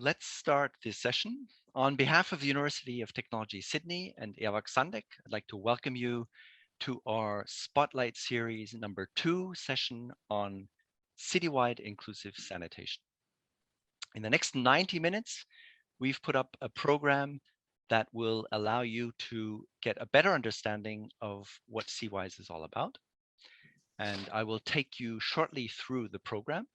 let's start this session. On behalf of the University of Technology Sydney and Eawag-Sandec, I'd like to welcome you to our Spotlight Series number 2 session on Citywide Inclusive Sanitation. In the next 90 minutes, we've put up a program that will allow you to get a better understanding of what Cwise is all about. And I will take you shortly through the program.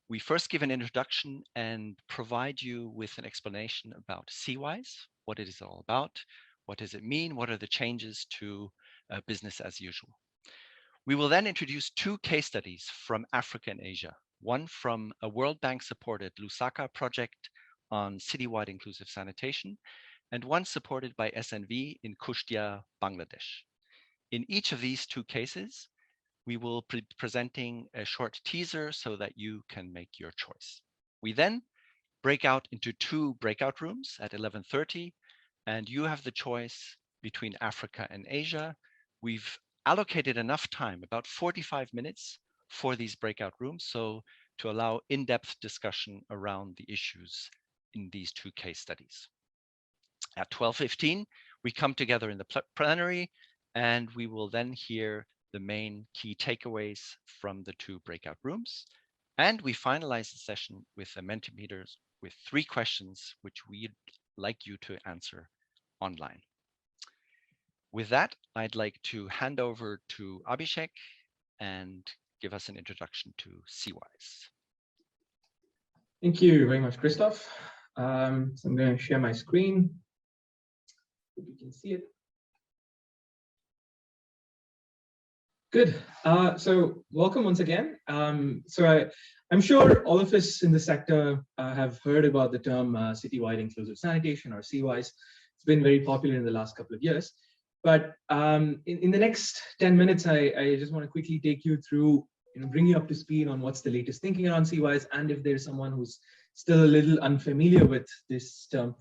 We first give an introduction and provide you with an explanation about Cwise, what it is all about, what does it mean, what are the changes to business as usual. We will then introduce 2 case studies from Africa and Asia, one from a World Bank supported Lusaka project on citywide inclusive sanitation, and one supported by SNV in Kushtia, Bangladesh. In each of these 2 cases, we will be presenting a short teaser so that you can make your choice. We then break out into 2 breakout rooms at 11:30, and you have the choice between Africa and Asia. We've allocated enough time, about 45 minutes, for these breakout rooms, so to allow in-depth discussion around the issues in these 2 case studies. At 12:15, we come together in the plenary, and we will then hear the main key takeaways from the 2 breakout rooms. And we finalize the session with a Mentimeter with 3 questions, which we'd like you to answer online. With that, I'd like to hand over to Abhishek and give us an introduction to Cwise. Thank you very much, Christoph. So I'm going to share my screen. Hope you can see it. Good. So welcome once again. I'm sure all of us in the sector have heard about the term Citywide Inclusive Sanitation, or Cwise. It's been very popular in the last couple of years. But in the next 10 minutes, I just want to quickly take you through, bring you up to speed on what's the latest thinking around Cwise, and if there's someone who's still a little unfamiliar with this term,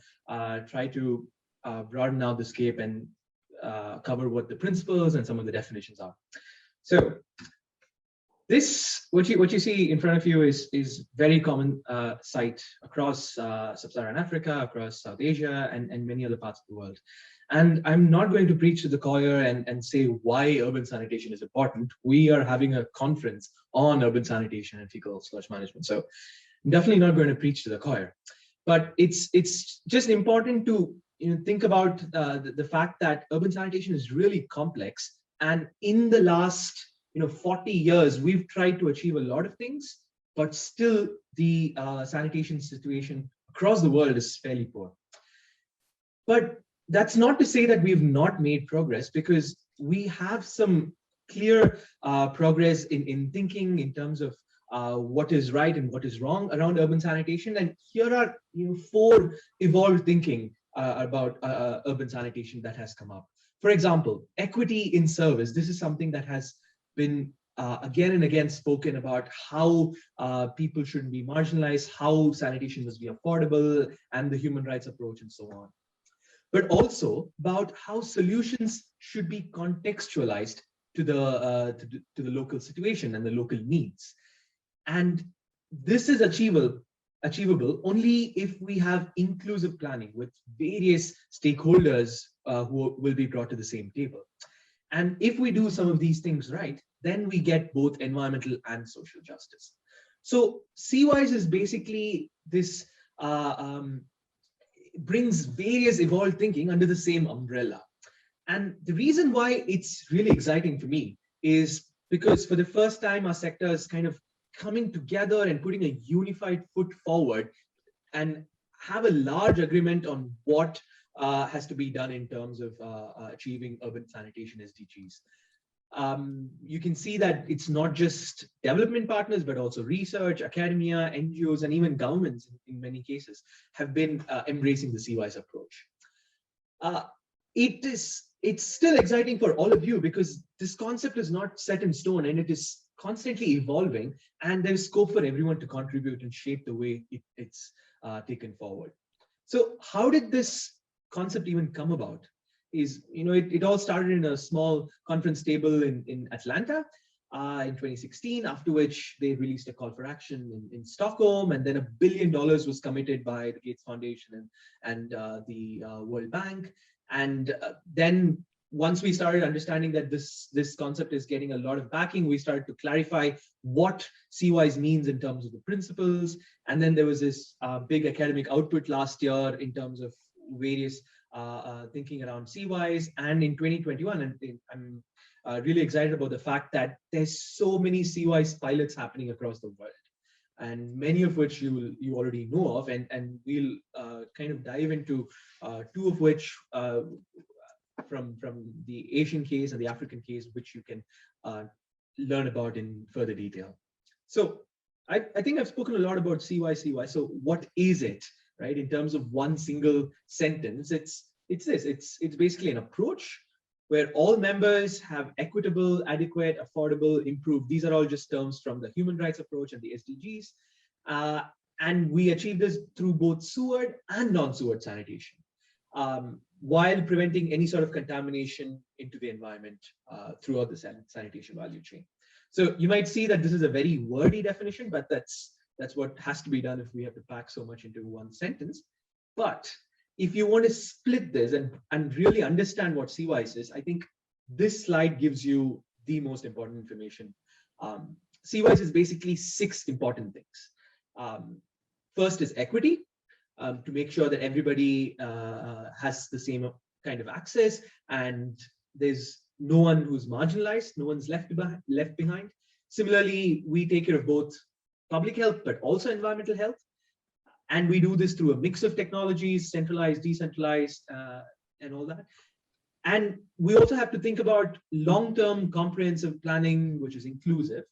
try to broaden out the scope and cover what the principles and some of the definitions are. So this, what you see in front of you is very common sight across Sub-Saharan Africa, across South Asia, and many other parts of the world. And I'm not going to preach to the choir and say why urban sanitation is important. We are having a conference on urban sanitation and fecal sludge management. So I'm definitely not going to preach to the choir. But it's just important to think about the fact that urban sanitation is really complex. And in the last 40 years, we've tried to achieve a lot of things, but still the sanitation situation across the world is fairly poor. But that's not to say that we've not made progress, because we have some clear progress in thinking in terms of what is right and what is wrong around urban sanitation. And here are 4 evolved thinking about urban sanitation that has come up. For example, equity in service. This is something that has been again and again spoken about, how people shouldn't be marginalized, how sanitation must be affordable, and the human rights approach, and so on. But also about how solutions should be contextualized to the local situation and the local needs. And this is achievable only if we have inclusive planning with various stakeholders who will be brought to the same table. And if we do some of these things right, then we get both environmental and social justice. So Cwise is basically this, brings various evolved thinking under the same umbrella. And the reason why it's really exciting for me is because for the first time, our sector is kind of coming together and putting a unified foot forward and have a large agreement on what has to be done in terms of achieving urban sanitation SDGs. You can see that it's not just development partners, but also research, academia, NGOs, and even governments in many cases have been embracing the Cwise approach. It's still exciting for all of you because this concept is not set in stone and it is constantly evolving, and there's scope for everyone to contribute and shape the way it's taken forward. So how did this concept even come about? It all started in a small conference table in Atlanta. in 2016, after which they released a call for action in Stockholm, and then $1 billion was committed by the Gates Foundation and the World Bank. And then once we started understanding that this concept is getting a lot of backing, we started to clarify what CWIS means in terms of the principles. And then there was this big academic output last year in terms of various thinking around CWIS. And in 2021, and I'm really excited about the fact that there's so many CWIS pilots happening across the world, and many of which you already know of, and we'll kind of dive into two of which from the Asian case and the African case, which you can learn about in further detail. So I think I've spoken a lot about CWIS. So what is it, right? In terms of one single sentence, it's basically an approach where all members have equitable, adequate, affordable, improved. These are all just terms from the human rights approach and the SDGs. And we achieve this through both sewered and non-sewered sanitation, while preventing any sort of contamination into the environment throughout the sanitation value chain. So you might see that this is a very wordy definition, but that's what has to be done if we have to pack so much into one sentence. But if you want to split this and really understand what CWIS is, I think this slide gives you the most important information. CWIS is basically 6 important things. First is equity, to make sure that everybody has the same kind of access and there's no one who's marginalized, no one's left behind. Similarly, we take care of both public health, but also environmental health. And we do this through a mix of technologies, centralized, decentralized, and all that. And we also have to think about long-term comprehensive planning, which is inclusive.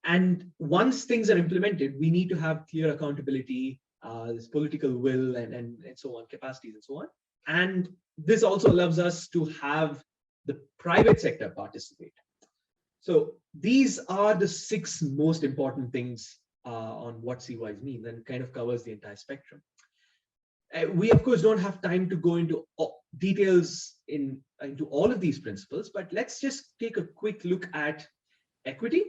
And once things are implemented, we need to have clear accountability, this political will, and so on, capacities and so on. And this also allows us to have the private sector participate. So these are the 6 most important things on what CWIS means, and kind of covers the entire spectrum. We, of course, don't have time to go into details into all of these principles, but let's just take a quick look at equity,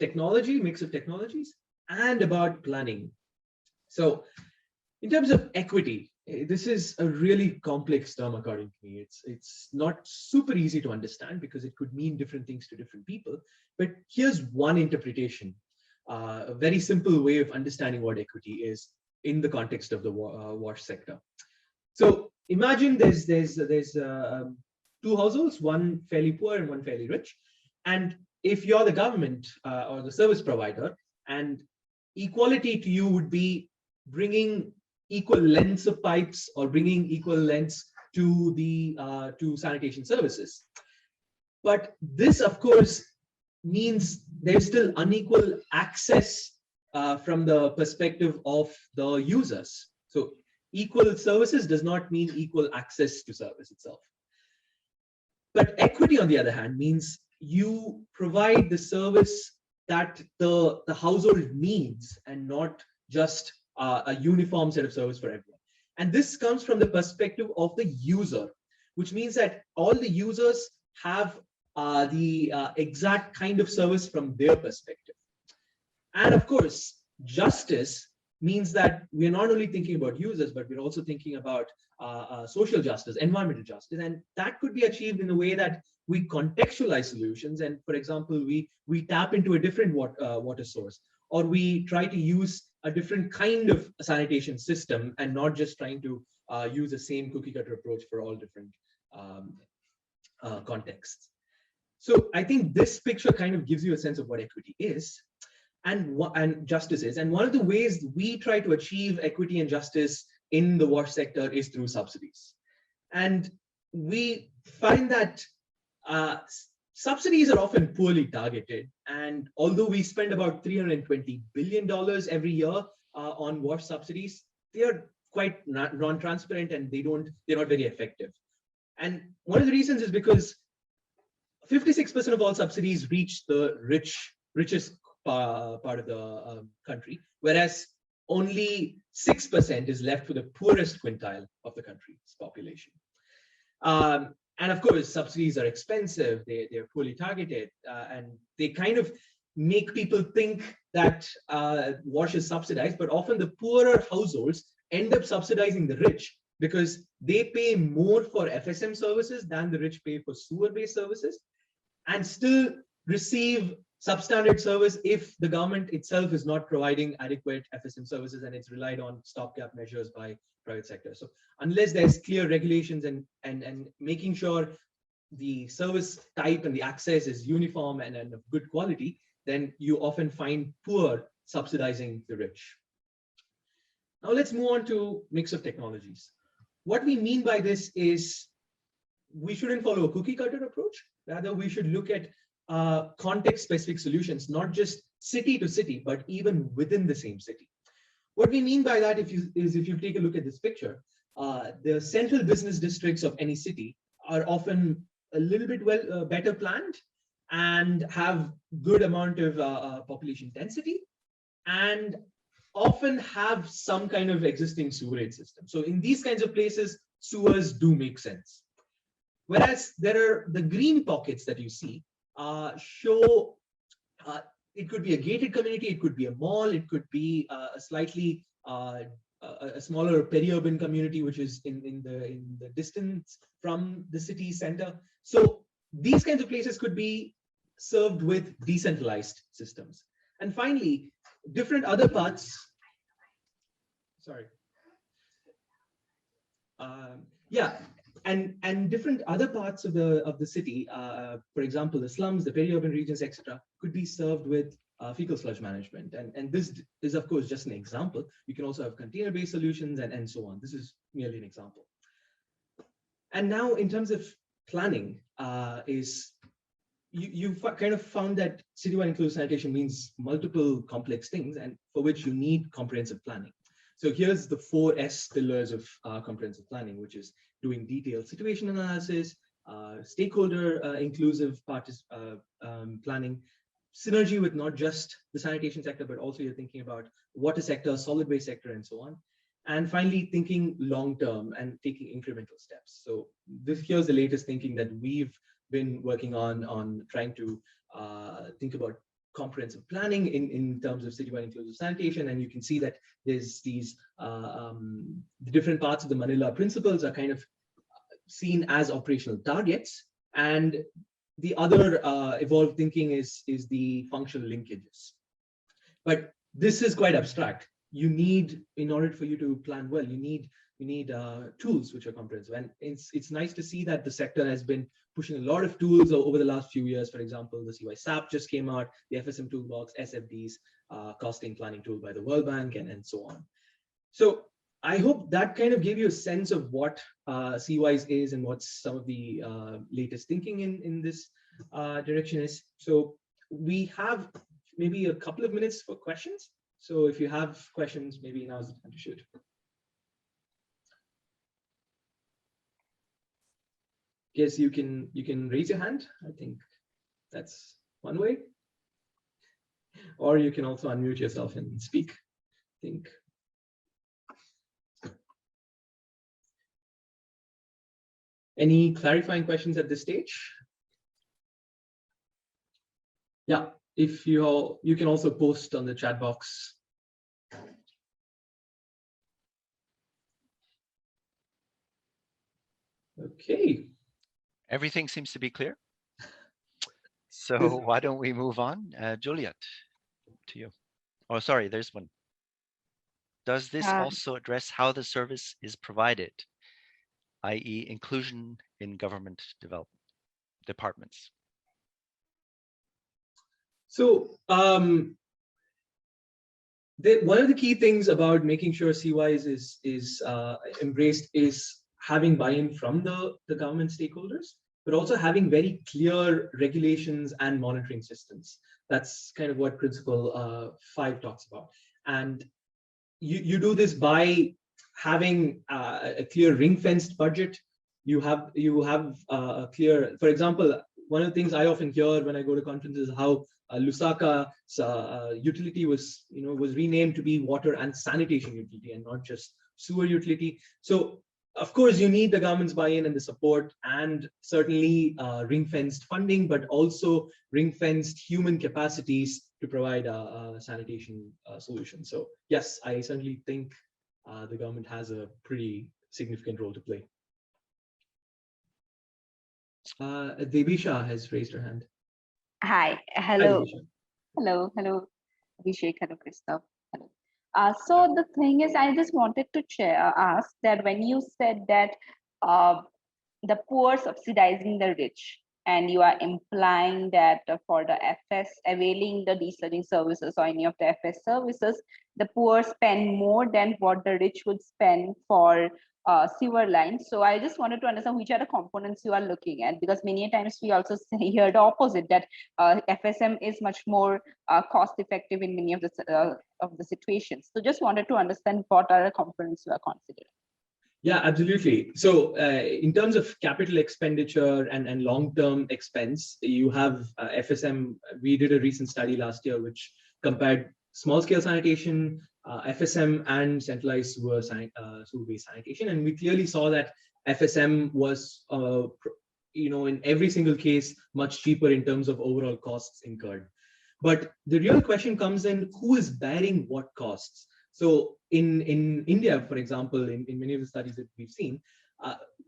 technology, mix of technologies, and about planning. So in terms of equity, this is a really complex term according to me. It's not super easy to understand because it could mean different things to different people. But here's one interpretation, a very simple way of understanding what equity is in the context of the wash sector. So imagine there's 2 households, one fairly poor and one fairly rich. And if you're the government or the service provider, and equality to you would be bringing equal lengths of pipes or bringing equal lengths to the to sanitation services. But this, of course, means there's still unequal access from the perspective of the users. So equal services does not mean equal access to service itself. But equity, on the other hand, means you provide the service that the household needs and not just a uniform set of service for everyone. And this comes from the perspective of the user, which means that all the users have the exact kind of service from their perspective. And of course, justice means that we're not only thinking about users, but we're also thinking about social justice, environmental justice. And that could be achieved in a way that we contextualize solutions. And for example, we tap into a different water source, or we try to use a different kind of sanitation system and not just trying to use the same cookie cutter approach for all different contexts. So I think this picture kind of gives you a sense of what equity is and justice is. And one of the ways we try to achieve equity and justice in the wash sector is through subsidies. And we find that subsidies are often poorly targeted. And although we spend about $320 billion every year on wash subsidies, they are quite non-transparent and they're not very effective. And one of the reasons is because 56% of all subsidies reach the richest part of the country, whereas only 6% is left for the poorest quintile of the country's population. And of course, subsidies are expensive, they're poorly targeted, and they kind of make people think that wash is subsidized, but often the poorer households end up subsidizing the rich because they pay more for FSM services than the rich pay for sewer-based services, and still receive substandard service if the government itself is not providing adequate FSM services and it's relied on stopgap measures by private sector. So unless there's clear regulations and making sure the service type and the access is uniform and of good quality, then you often find poor subsidizing the rich. Now let's move on to mix of technologies. What we mean by this is we shouldn't follow a cookie cutter approach. Rather, we should look at context-specific solutions, not just city to city, but even within the same city. What we mean by that if you take a look at this picture, the central business districts of any city are often a little bit better planned and have good amount of population density and often have some kind of existing sewerage system. So in these kinds of places, sewers do make sense. Whereas there are the green pockets that you see show it could be a gated community, it could be a mall, it could be a slightly a smaller peri-urban community, which is in the distance from the city center. So these kinds of places could be served with decentralized systems. And finally, different other parts. Sorry. Yeah. And different other parts of the city, for example, the slums, the peri-urban regions, etc., could be served with fecal sludge management. And this is, of course, just an example. You can also have container-based solutions and so on. This is merely an example. And now, in terms of planning, you've kind of found that citywide inclusive sanitation means multiple complex things, and for which you need comprehensive planning. So here's the 4 S pillars of comprehensive planning, which is doing detailed situation analysis, stakeholder inclusive planning, synergy with not just the sanitation sector, but also you're thinking about water sector, solid waste sector, and so on. And finally, thinking long-term and taking incremental steps. So here's the latest thinking that we've been working on trying to think about comprehensive planning in terms of citywide inclusive sanitation. And you can see that there's these the different parts of the Manila principles are kind of seen as operational targets, and the other evolved thinking is the functional linkages. But this is quite abstract. You need, in order for you to plan well, you need tools which are comprehensive. And it's nice to see that the sector has been pushing a lot of tools over the last few years. For example, the Cwise SAP just came out, the FSM toolbox, SFDs, costing planning tool by the World Bank, and so on. So I hope that kind of gave you a sense of what Cwise is and what's some of the latest thinking in this direction is. So we have maybe a couple of minutes for questions. So if you have questions, maybe now's the time to shoot. Yes, you can raise your hand. I think that's one way. Or you can also unmute yourself and speak. I think. Any clarifying questions at this stage? Yeah, if you can also post on the chat box. Okay. Everything seems to be clear. So why don't we move on? Juliet, to you. Oh, sorry, there's one. Does this also address how the service is provided, i.e. inclusion in government departments? So one of the key things about making sure Cwise is embraced is having buy-in from the government stakeholders, but also having very clear regulations and monitoring systems. That's kind of what Principle 5 talks about. And you do this by having a clear ring-fenced budget. You have a clear, for example, one of the things I often hear when I go to conferences is how Lusaka's utility was renamed to be water and sanitation utility and not just sewer utility. So of course, you need the government's buy-in and the support, and certainly ring-fenced funding, but also ring-fenced human capacities to provide a sanitation solution. So yes, I certainly think the government has a pretty significant role to play. Debisha has raised her hand. Hi, hello. Hello, hello, Abhishek, hello, Christoph. Hello. So the thing is, I just wanted to ask that when you said that the poor subsidizing the rich, and you are implying that for the FS availing the desalting services or any of the FS services, the poor spend more than what the rich would spend for sewer lines. So I just wanted to understand which are the components you are looking at, because many times we also hear the opposite, that FSM is much more cost effective in many of the situations. So just wanted to understand what are the components you are considering. Yeah, absolutely. So in terms of capital expenditure and long-term expense, you have FSM. We did a recent study last year which compared small-scale sanitation, FSM, and centralized sewer-based sanitation, and we clearly saw that FSM was, in every single case, much cheaper in terms of overall costs incurred. But the real question comes in: who is bearing what costs? So in India, for example, in many of the studies that we've seen,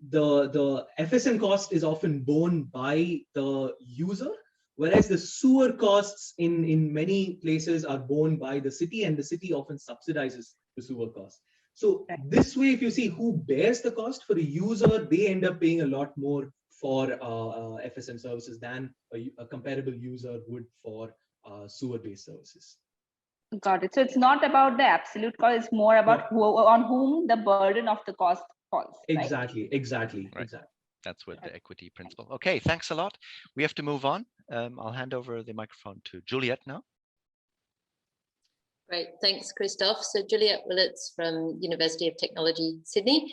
the FSM cost is often borne by the user, whereas the sewer costs in many places are borne by the city, and the city often subsidizes the sewer cost. So this way, if you see who bears the cost for the user, they end up paying a lot more for FSM services than a comparable user would for sewer-based services. Got it. So it's not about the absolute cost, it's more about on whom the burden of the cost falls. Exactly, right? exactly. That's with the equity principle. Okay, thanks a lot. We have to move on. I'll hand over the microphone to Juliet now. Great, thanks, Christoph. So Juliet Willits from University of Technology, Sydney,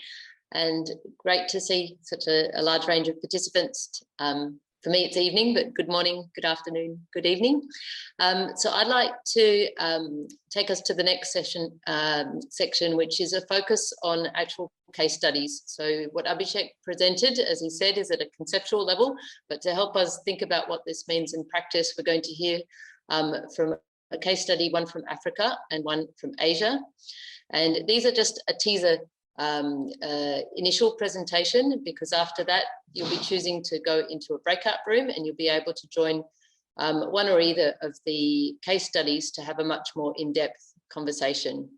and great to see such a large range of participants. For me, it's evening, but good morning, good afternoon, good evening. So I'd like to take us to the next section, which is a focus on actual case studies. So what Abhishek presented, as he said, is at a conceptual level, but to help us think about what this means in practice, we're going to hear from a case study, one from Africa and one from Asia. And these are just a teaser initial presentation, because after that you'll be choosing to go into a breakout room and you'll be able to join one or either of the case studies to have a much more in-depth conversation.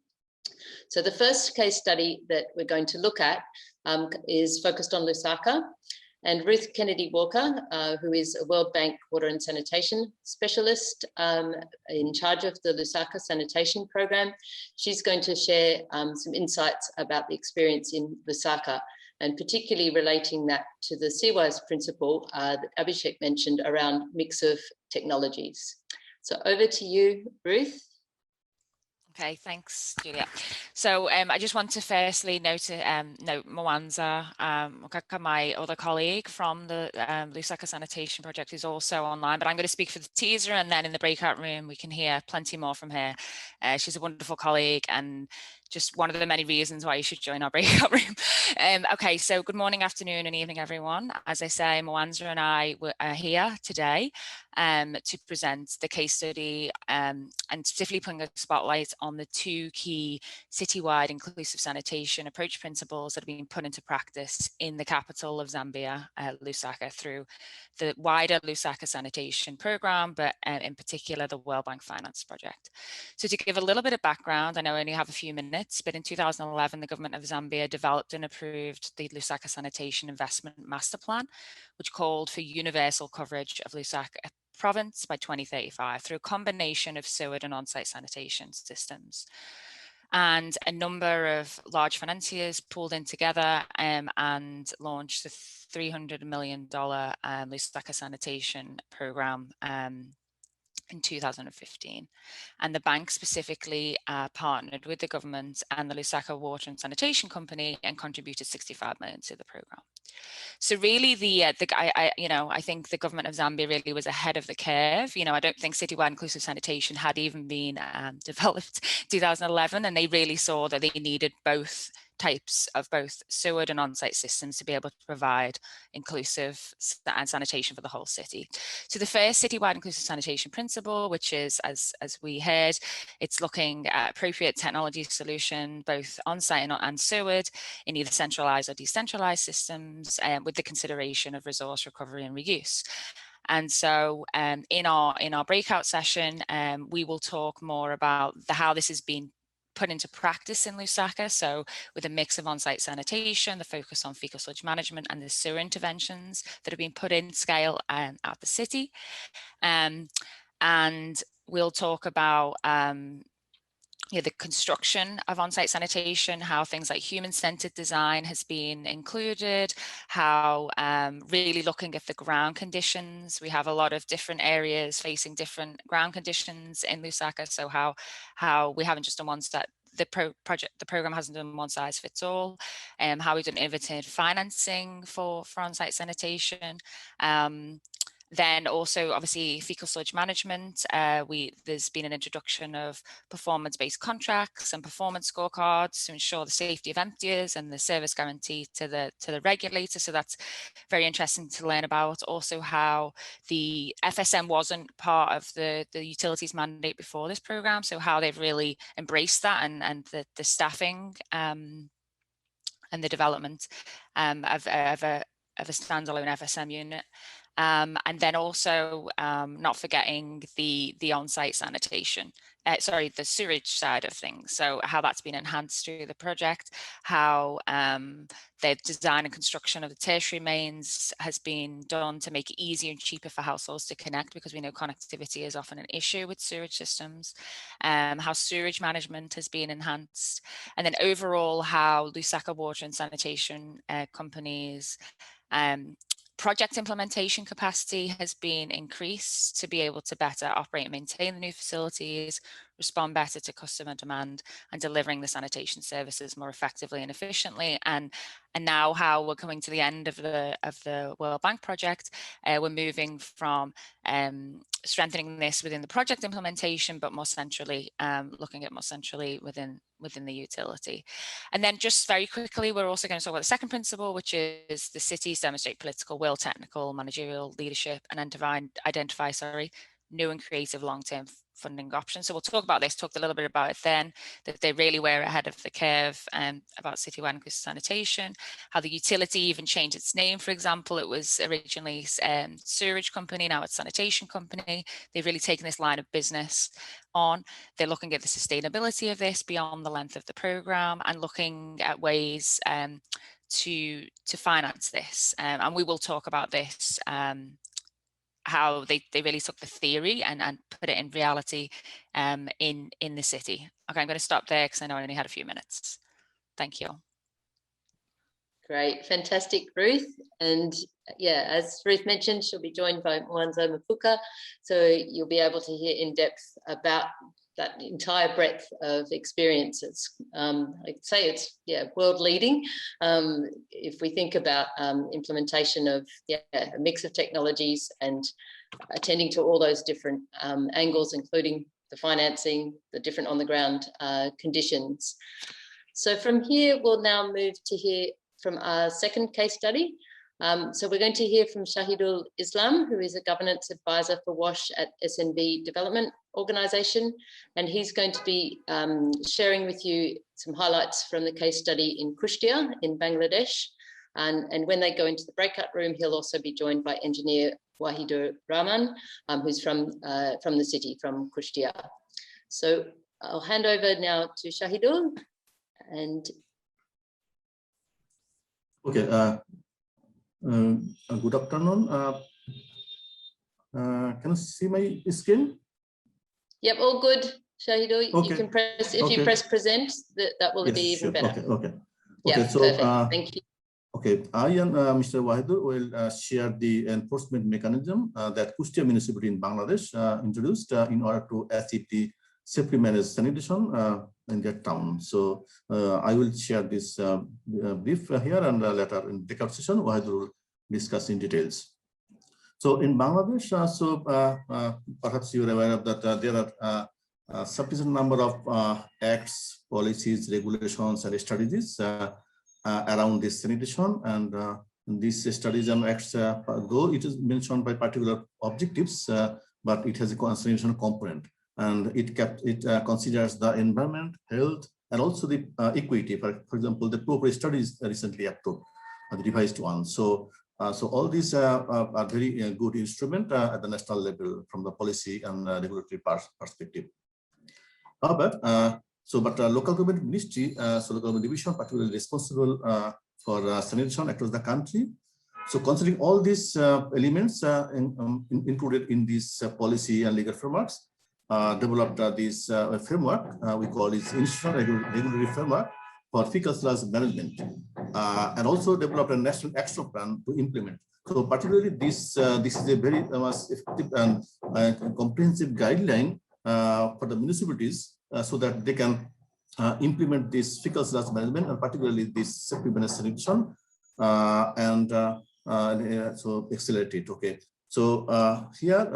So the first case study that we're going to look at is focused on Lusaka, and Ruth Kennedy Walker, who is a World Bank water and sanitation specialist in charge of the Lusaka sanitation program, she's going to share some insights about the experience in Lusaka, and particularly relating that to the CWIS principle that Abhishek mentioned around mix of technologies. So over to you, Ruth. Okay, thanks, Julia. So I just want to firstly note Mwanza, my other colleague from the Lusaka Sanitation Project, is also online, but I'm going to speak for the teaser, and then in the breakout room we can hear plenty more from her. She's a wonderful colleague and just one of the many reasons why you should join our breakout room. Okay, so good morning, afternoon and evening, everyone. As I say, Mwanza and I are here today to present the case study and specifically putting a spotlight on the two key citywide inclusive sanitation approach principles that have been put into practice in the capital of Zambia, Lusaka, through the wider Lusaka sanitation program, but in particular the World Bank Finance Project. So to give a little bit of background, I know I only have a few minutes, but in 2011, the government of Zambia developed and approved the Lusaka Sanitation Investment Master Plan, which called for universal coverage of Lusaka province by 2035 through a combination of sewer and on-site sanitation systems. And a number of large financiers pulled in together and launched the $300 million Lusaka sanitation program in 2015. And the bank specifically partnered with the government and the Lusaka Water and Sanitation Company and contributed 65 million to the program. So really, I think the government of Zambia really was ahead of the curve. I don't think Citywide Inclusive Sanitation had even been developed in 2011, and they really saw that they needed both types of both sewered and on-site systems to be able to provide inclusive and sanitation for the whole city. So the first citywide inclusive sanitation principle, which is, as we heard, it's looking at appropriate technology solution, both on-site and sewered, in either centralized or decentralized systems, with the consideration of resource recovery and reuse. And so in our breakout session, we will talk more about how this has been put into practice in Lusaka. So with a mix of on-site sanitation, the focus on fecal sludge management, and the sewer interventions that have been put in scale at the city. And we'll talk about the construction of on-site sanitation, how things like human-centered design has been included, how really looking at the ground conditions. We have a lot of different areas facing different ground conditions in Lusaka, so how we haven't just done one set. The program hasn't done one size fits all. How we've done innovative financing for on-site sanitation. Then also, obviously, fecal sludge management. There's been an introduction of performance-based contracts and performance scorecards to ensure the safety of emptiers and the service guarantee to the regulator. So that's very interesting to learn about. Also, how the FSM wasn't part of the utilities mandate before this program. So how they've really embraced that, and the staffing and the development of a standalone FSM unit. And then also not forgetting the on-site sanitation, the sewage side of things. So how that's been enhanced through the project, how the design and construction of the tertiary mains has been done to make it easier and cheaper for households to connect, because we know connectivity is often an issue with sewage systems, how sewage management has been enhanced, and then overall how Lusaka Water and Sanitation companies project implementation capacity has been increased to be able to better operate and maintain the new facilities, respond better to customer demand, and delivering the sanitation services more effectively and efficiently. And now how we're coming to the end of the World Bank project, we're moving from strengthening this within the project implementation, but more centrally, looking at more centrally within the utility. And then just very quickly, we're also going to talk about the second principle, which is the cities demonstrate political will, technical, managerial leadership, and identify new and creative long-term funding options. So we'll talk about this, talked a little bit about it then, that they really were ahead of the curve about citywide inclusive sanitation, how the utility even changed its name. For example, it was originally Sewerage Company, now it's Sanitation Company. They've really taken this line of business on. They're looking at the sustainability of this beyond the length of the program, and looking at ways to finance this. And we will talk about this, how they really took the theory and put it in reality in the city. Okay, I'm going to stop there because I know I only had a few minutes. Thank you. Great, fantastic, Ruth. And yeah, as Ruth mentioned, she'll be joined by Mwanza Mapuka. So you'll be able to hear in depth about that entire breadth of experience. It's, I'd say it's, world leading. If we think about implementation of a mix of technologies and attending to all those different angles, including the financing, the different on the ground conditions. So from here, we'll now move to hear from our second case study. So we're going to hear from Shahidul Islam, who is a governance advisor for WASH at SNB Development Organisation, and he's going to be sharing with you some highlights from the case study in Kushtia in Bangladesh. And when they go into the breakout room, he'll also be joined by engineer Wahidur Rahman, who's from the city, from Kushtia. So I'll hand over now to Shahidul. And okay. Good afternoon. Can you see my screen? Yep, all good, Shahidul. Okay. You can press, if you press present, that will be even better. Okay. Yeah, so, perfect. Thank you. Okay, I and Mr. Wahidur will share the enforcement mechanism that Kushtia municipality in Bangladesh introduced in order to achieve the safely managed sanitation in their town. So I will share this brief here, and later in breakout session, Wahidur will discuss in details. So in Bangladesh, perhaps you're aware of that there are sufficient number of acts, policies, regulations, and strategies around this sanitation. And these studies and acts, though it is mentioned by particular objectives, but it has a sanitation component, and it considers the environment, health, and also the equity. For example, the proper studies recently approved, the revised one. So all these are very good instrument at the national level from the policy and regulatory perspective. However, but local government ministry, so local government division, particularly responsible for sanitation across the country. So considering all these elements included in this policy and legal frameworks, developed this framework, we call it institutional regulatory framework for fecal sludge management, and also developed a national action plan to implement. So particularly this is a very effective and comprehensive guideline for the municipalities so that they can implement this fecal sludge management, and particularly this septic managed sanitation, so accelerate it. Okay, so here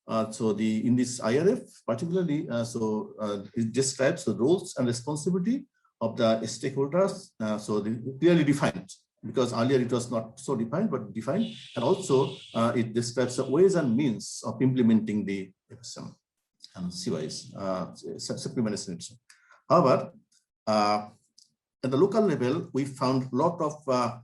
in this IRF particularly, it describes the roles and responsibility of the stakeholders, so they clearly defined, because earlier it was not so defined, but defined, and also it describes the ways and means of implementing the FSM and CWIS, supplementary sanitation. However, at the local level, we found a lot of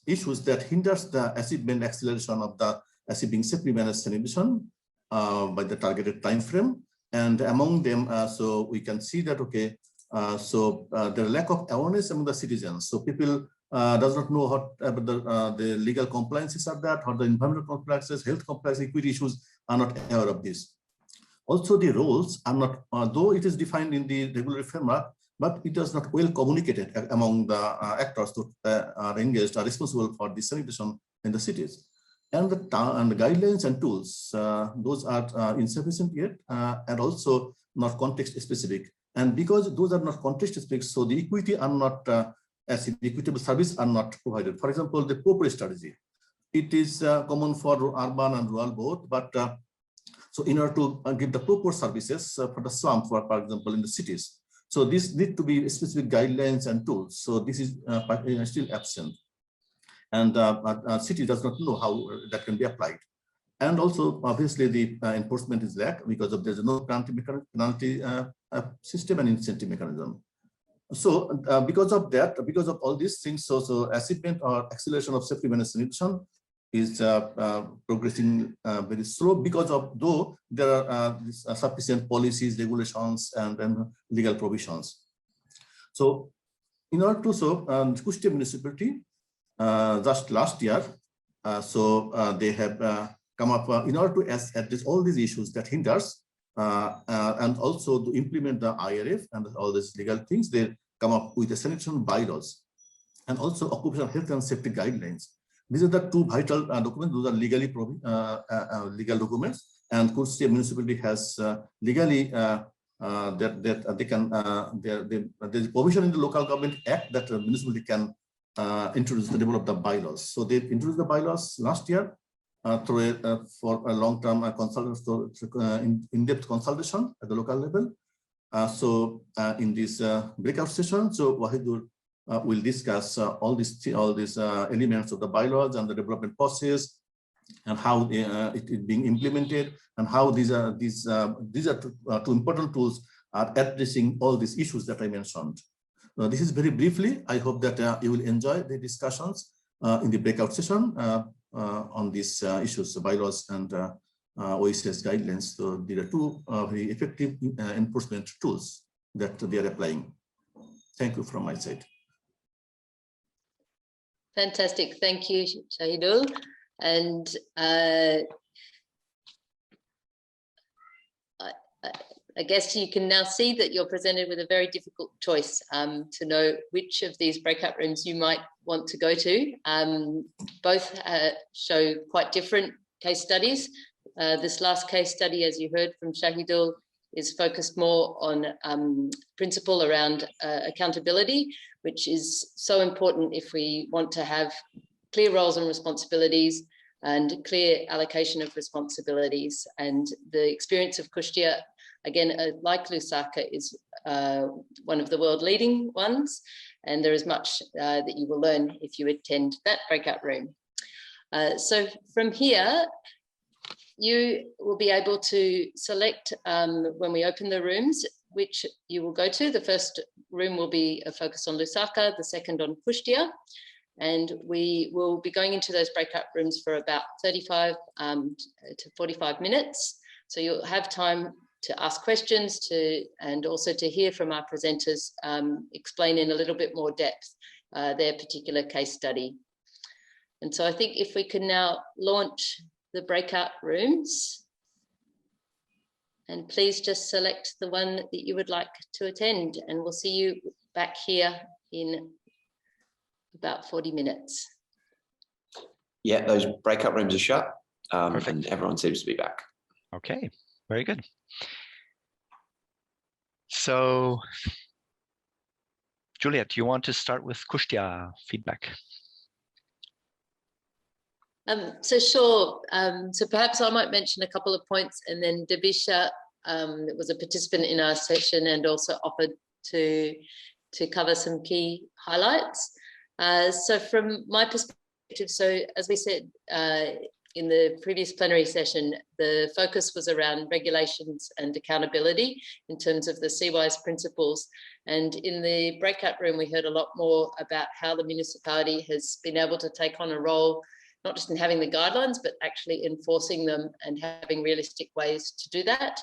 issues that hinders the achievement acceleration of the achieving supplementary sanitation by the targeted time frame. And among them, so we can see that, okay, the lack of awareness among the citizens. So people does not know how the legal compliances are that, how the environmental compliances, health compliance, equity issues are not aware of this. Also, the roles are not, though it is defined in the regulatory framework, but it is not well communicated among the actors that are engaged, are responsible for the sanitation in the cities. And the guidelines and tools, those are insufficient yet, and also not context specific. And because those are not context specific, so the equity are not, as in equitable service are not provided. For example, the proper strategy, it is common for urban and rural both, but so in order to give the proper services for the slum, for example, in the cities, so this need to be specific guidelines and tools. So this is still absent, and city does not know how that can be applied. And also, obviously, the enforcement is lack because of there's no penalty system and incentive mechanism. So because of that, because of all these things, so achievement or acceleration of safety management sanitation is progressing very slow, because of though there are sufficient policies, regulations, and legal provisions. So in order to Kushtia municipality just last year, they have come up in order to address all these issues that hinders and also to implement the IRF and all these legal things. They come up with the sanitation bylaws and also occupational health and safety guidelines. These are the two vital documents. Those are legally legal documents, and Kushtia municipality has legally that they can there's provision in the local government act that the municipality can introduce the develop the bylaws. So they introduced the bylaws last year through for a long-term in-depth consultation at the local level. In this breakout session, so Wahidur will discuss all these elements of the bylaws and the development process, and how it is being implemented, and how these are two important tools are addressing all these issues that I mentioned. This is very briefly. I hope that you will enjoy the discussions in the breakout session on these issues, the bylaws and OECS guidelines. So there are two very effective enforcement tools that they are applying. Thank you from my side. Fantastic, thank you, Shahidul. And I guess you can now see that you're presented with a very difficult choice to know which of these breakout rooms you might want to go to. Both show quite different case studies. This last case study, as you heard from Shahidul, is focused more on principle around accountability, which is so important if we want to have clear roles and responsibilities and clear allocation of responsibilities. And the experience of Kushtia, again, like Lusaka, is one of the world leading ones, and there is much that you will learn if you attend that breakout room. So from here, you will be able to select when we open the rooms, which you will go to. The first room will be a focus on Lusaka, the second on Kustia, and we will be going into those breakout rooms for about 35 to 45 minutes. So you'll have time to ask questions and also to hear from our presenters explain in a little bit more depth their particular case study. And so I think if we can now launch the breakout rooms, and please just select the one that you would like to attend, and we'll see you back here in about 40 minutes. Yeah, those breakout rooms are shut, Perfect. and everyone seems to be back. Okay, very good. So, Juliet, you want to start with Kustia feedback? So sure. So perhaps I might mention a couple of points, and then Debisha was a participant in our session and also offered to cover some key highlights. So from my perspective, so as we said in the previous plenary session, the focus was around regulations and accountability in terms of the CWIS principles. And in the breakout room, we heard a lot more about how the municipality has been able to take on a role, not just in having the guidelines, but actually enforcing them and having realistic ways to do that.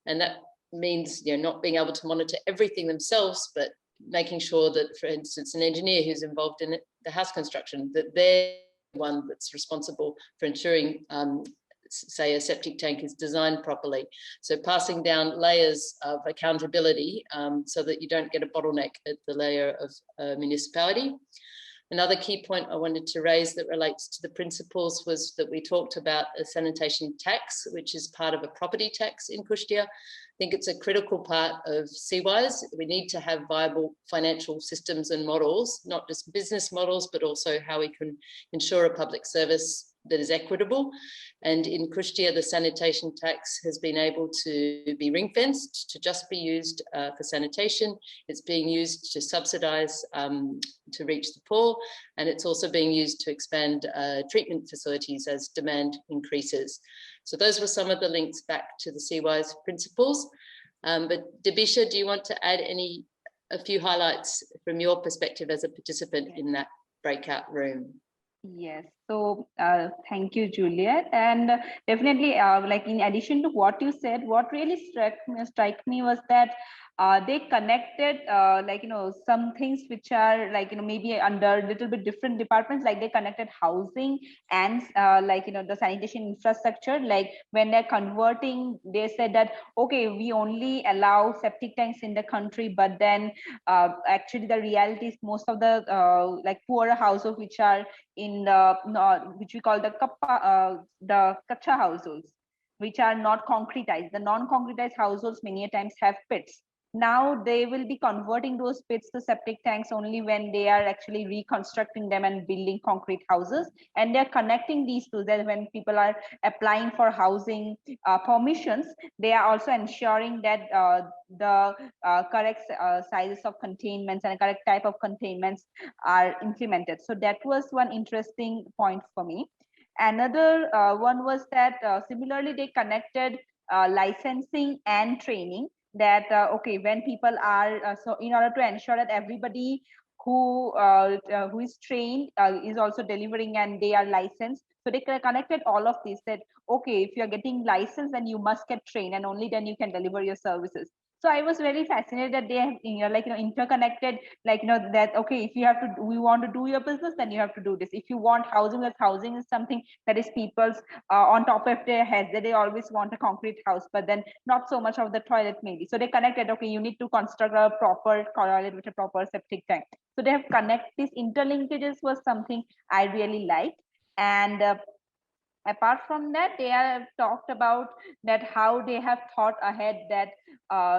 And that means, you know, not being able to monitor everything themselves, but making sure that, for instance, an engineer who's involved in the house construction, that they're the one that's responsible for ensuring, say, a septic tank is designed properly. So passing down layers of accountability so that you don't get a bottleneck at the layer of municipality. Another key point I wanted to raise that relates to the principles was that we talked about a sanitation tax, which is part of a property tax in Kustia. I think it's a critical part of CWIS. We need to have viable financial systems and models, not just business models, but also how we can ensure a public service that is equitable. And in Kustia, the sanitation tax has been able to be ring-fenced to just be used for sanitation. It's being used to subsidise to reach the poor, and it's also being used to expand treatment facilities as demand increases. So those were some of the links back to the CWIS principles. But Debisha, do you want to add a few highlights from your perspective as a participant in that breakout room? Yes, so thank you, Juliet, and definitely like in addition to what you said, what really struck me was that they connected like, you know, some things which are like, you know, maybe under a little bit different departments, like they connected housing and like, you know, the sanitation infrastructure. Like when they're converting, they said that, okay, we only allow septic tanks in the country, but then actually the reality is most of the like poorer households which are in the which we call the kacha households, which are not concretized. The non-concretized households many a times have pits. Now they will be converting those pits to septic tanks only when they are actually reconstructing them and building concrete houses. And they're connecting these two, that when people are applying for housing permissions, they are also ensuring that the correct sizes of containments and correct type of containments are implemented. So that was one interesting point for me. Another one was that similarly they connected licensing and training. That okay, when people are so in order to ensure that everybody who is trained is also delivering and they are licensed, so they connected all of this, that okay, if you're getting licensed, then you must get trained, and only then you can deliver your services. So I was very fascinated that they have, you know, like, you know, interconnected, like, you know, that okay, if you have to, we want to do your business, then you have to do this. If you want housing, that housing is something that is people's on top of their heads, that they always want a concrete house, but then not so much of the toilet maybe. So they connected, okay, you need to construct a proper toilet with a proper septic tank. So they have connected. These interlinkages was something I really liked. And Apart from that, they have talked about that how they have thought ahead that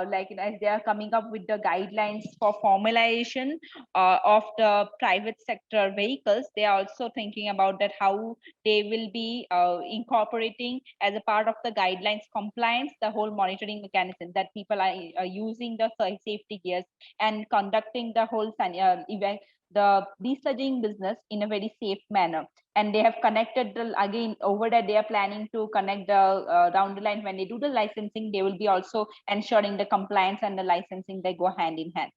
like as they are coming up with the guidelines for formalization of the private sector vehicles, they are also thinking about that how they will be incorporating as a part of the guidelines compliance the whole monitoring mechanism that people are using the safety gears and conducting the whole event, the desludging business in a very safe manner. And they have connected again over that they are planning to connect the down the line when they do the licensing, they will be also ensuring the compliance and the licensing, they go hand in hand.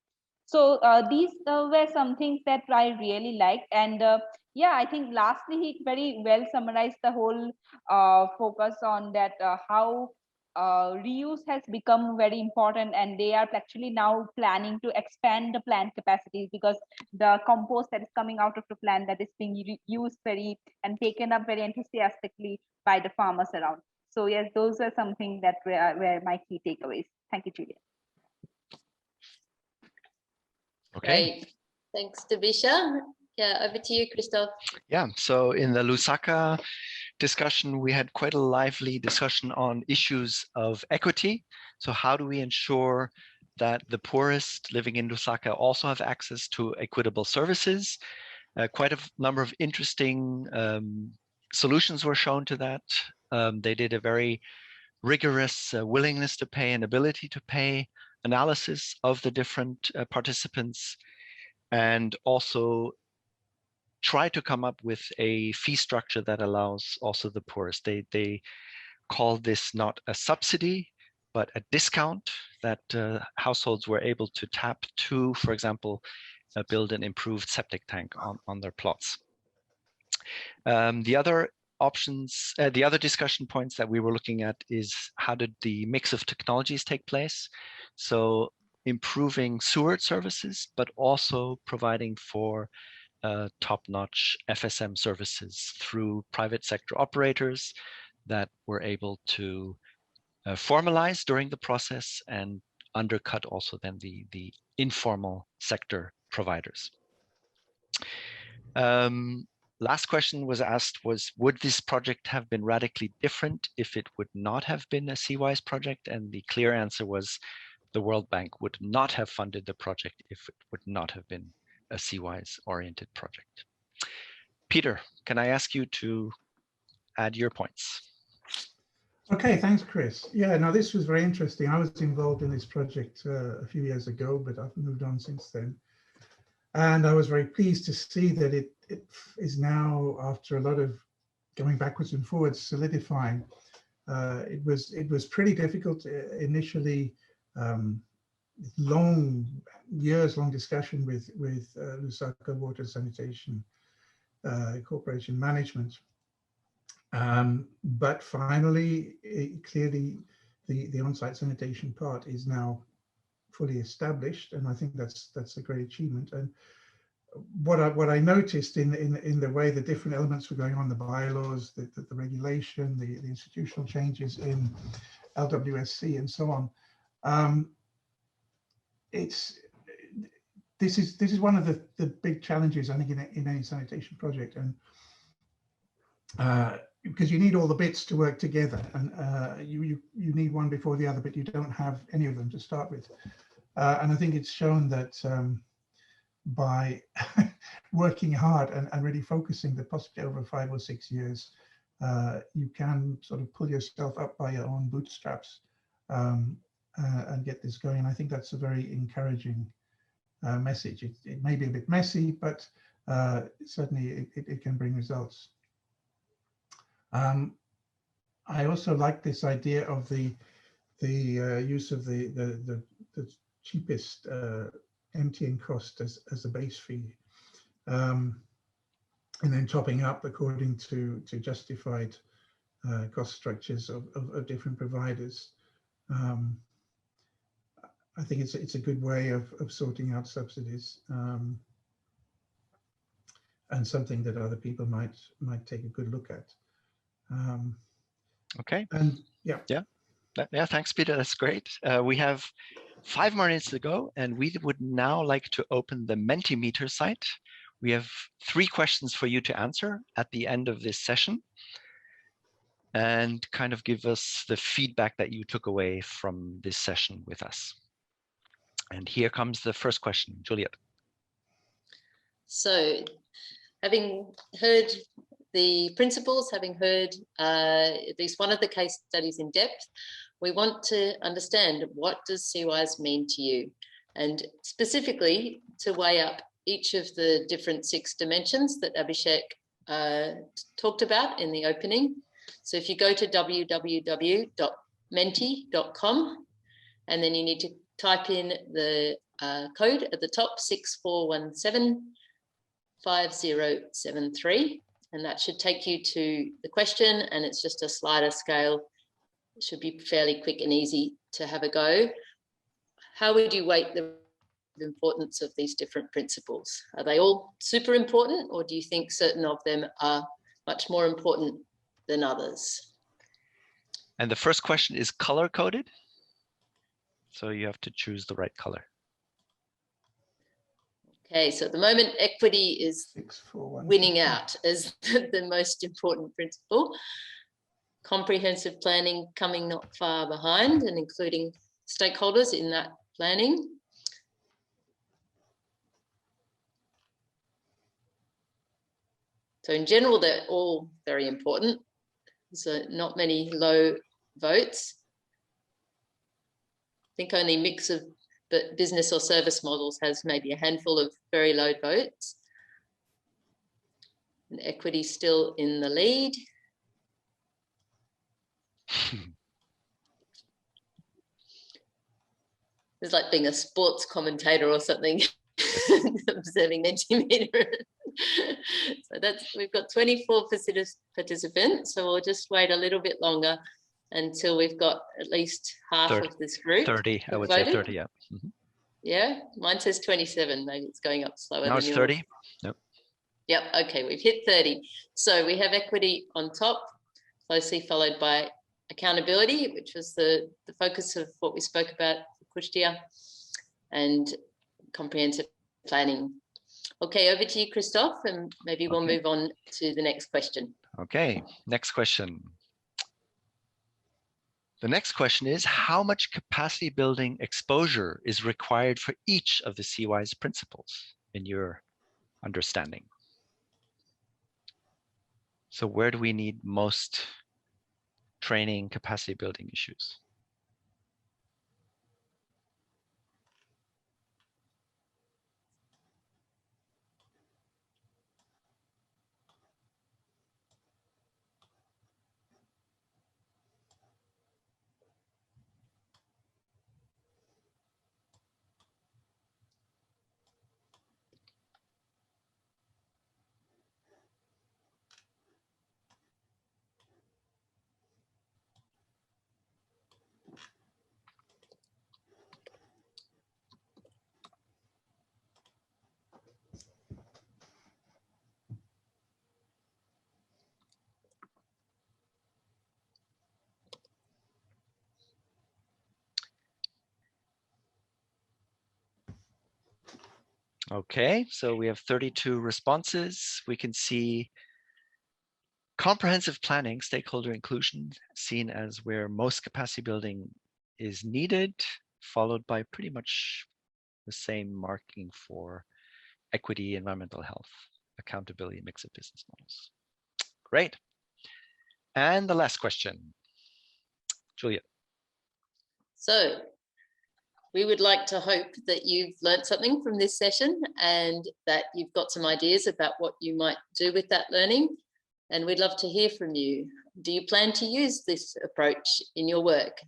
So these were some things that I really liked. And yeah, I think lastly, he very well summarized the whole focus on that how reuse has become very important, and they are actually now planning to expand the plant capacities because the compost that is coming out of the plant that is being used very and taken up very enthusiastically by the farmers around. So yes, those are something that were my key takeaways. Thank you, Julia. Okay. Great. Thanks, Davisha. Yeah, over to you, Christoph. Yeah, so in the Lusaka discussion, we had quite a lively discussion on issues of equity. So how do we ensure that the poorest living in Lusaka also have access to equitable services? Quite a number of interesting solutions were shown to that. They did a very rigorous willingness to pay and ability to pay analysis of the different participants, and also try to come up with a fee structure that allows also the poorest. They call this not a subsidy, but a discount that households were able to tap to, for example, build an improved septic tank on their plots. The other options, the other discussion points that we were looking at is how did the mix of technologies take place? So improving sewer services, but also providing for top-notch FSM services through private sector operators that were able to formalize during the process and undercut also then the informal sector providers. Last question was asked was, would this project have been radically different if it would not have been a Cwise project? And the clear answer was the World Bank would not have funded the project if it would not have been a Cwise oriented project. Peter, can I ask you to add your points? Okay, thanks, Chris. Yeah, no, this was very interesting. I was involved in this project a few years ago, but I've moved on since then. And I was very pleased to see that it is now, after a lot of going backwards and forwards, solidifying. It was pretty difficult initially, years-long discussion with Lusaka Water Sanitation Corporation Management. But finally, clearly, the on-site sanitation part is now fully established, and I think that's a great achievement. And what I noticed in the way the different elements were going on, the bylaws, the regulation, the institutional changes in LWSC, and so on. This is one of the big challenges, I think, in any sanitation project, and because you need all the bits to work together, and you need one before the other, but you don't have any of them to start with. And I think it's shown that by working hard and really focusing, the possibly over 5 or 6 years, you can sort of pull yourself up by your own bootstraps and get this going. I think that's a very encouraging message. It may be a bit messy, but certainly it can bring results. I also like this idea of the use of the cheapest emptying cost as a base fee, and then topping up according to justified cost structures of different providers. I think it's a good way of sorting out subsidies, and something that other people might take a good look at. Okay. And yeah. Yeah, thanks, Peter. That's great. We have 5 more minutes to go, and we would now like to open the Mentimeter site. We have 3 questions for you to answer at the end of this session. and kind of give us the feedback that you took away from this session with us. And here comes the first question, Juliet. So, having heard the principles, having heard at least one of the case studies in depth, we want to understand, what does CWIS mean to you? And specifically to weigh up each of the different 6 dimensions that Abhishek talked about in the opening. So if you go to www.menti.com, and then you need to type in the code at the top, 64175073, and that should take you to the question, and it's just a slider scale. It should be fairly quick and easy to have a go. How would you weight the importance of these different principles? Are they all super important, or do you think certain of them are much more important than others? And the first question is color coded. So you have to choose the right color. Okay, so at the moment, equity is winning out as the most important principle. Comprehensive planning coming not far behind, and including stakeholders in that planning. So in general, they're all very important. So not many low votes. I think only mix of business or service models has maybe a handful of very low votes. And equity still in the lead. It's like being a sports commentator or something, observing Mentimeter. So we've got 24 participants, so we'll just wait a little bit longer until we've got at least half 30, of this group. 30, I would say 30, yeah. Mm-hmm. Yeah, mine says 27, maybe it's going up slower. Now it's 30? Nope. Yep, okay, we've hit 30. So we have equity on top, closely followed by accountability, which was the focus of what we spoke about for Kushtia, and comprehensive planning. Okay, over to you, Christoph, and maybe we'll move on to the next question. Okay, next question. The next question is, how much capacity building exposure is required for each of the CWIS principles in your understanding? So where do we need most training capacity building issues? Okay, so we have 32 responses. We can see comprehensive planning, stakeholder inclusion, seen as where most capacity building is needed, followed by pretty much the same marking for equity, environmental health, accountability, mix of business models. Great. And the last question, Juliet. So we would like to hope that you've learned something from this session and that you've got some ideas about what you might do with that learning. And we'd love to hear from you. Do you plan to use this approach in your work?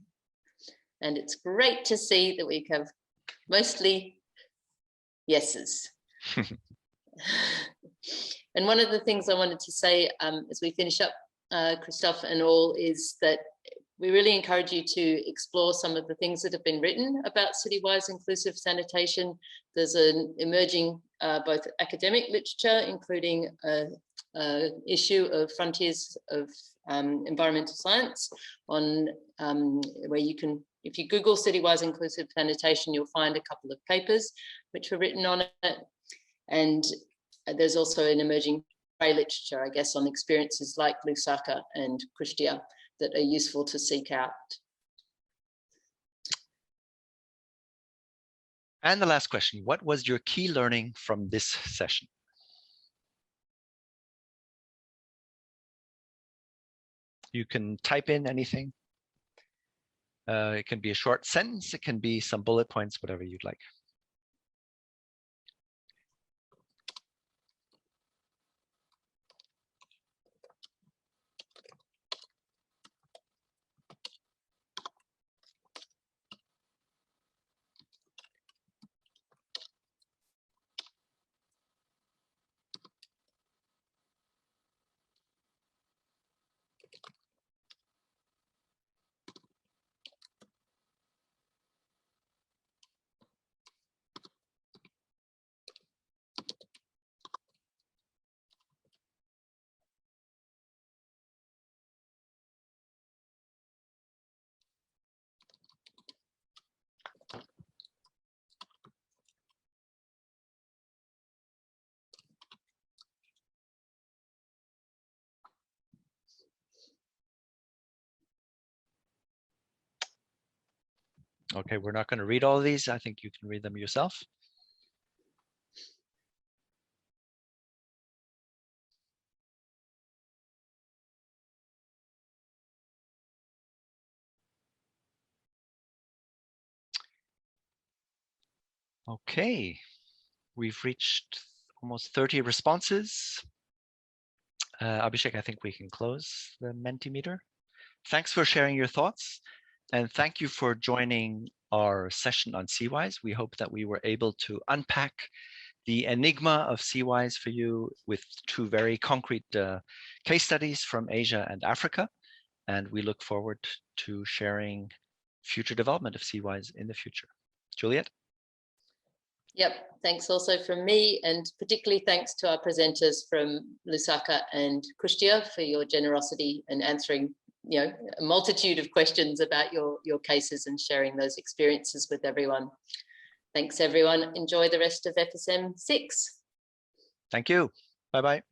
And it's great to see that we have mostly yeses. And one of the things I wanted to say as we finish up, Christoph and all, is that we really encourage you to explore some of the things that have been written about Citywide Inclusive Sanitation. There's an emerging both academic literature, including an issue of Frontiers of Environmental Science, on where you can, if you Google Citywide Inclusive Sanitation, you'll find a couple of papers which were written on it. And there's also an emerging literature, I guess, on experiences like Lusaka and Christia that are useful to seek out. And the last question, what was your key learning from this session? You can type in anything. It can be a short sentence, it can be some bullet points, whatever you'd like. Okay, we're not going to read all of these. I think you can read them yourself. Okay, we've reached almost 30 responses. Abhishek, I think we can close the Mentimeter. Thanks for sharing your thoughts. And thank you for joining our session on Cwise. We hope that we were able to unpack the enigma of Cwise for you with two very concrete case studies from Asia and Africa. And we look forward to sharing future development of Cwise in the future. Juliet? Yep, thanks also from me, and particularly thanks to our presenters from Lusaka and Christia for your generosity in answering a multitude of questions about your cases and sharing those experiences with everyone. Thanks everyone. Enjoy the rest of FSM 6. Thank you. Bye-bye.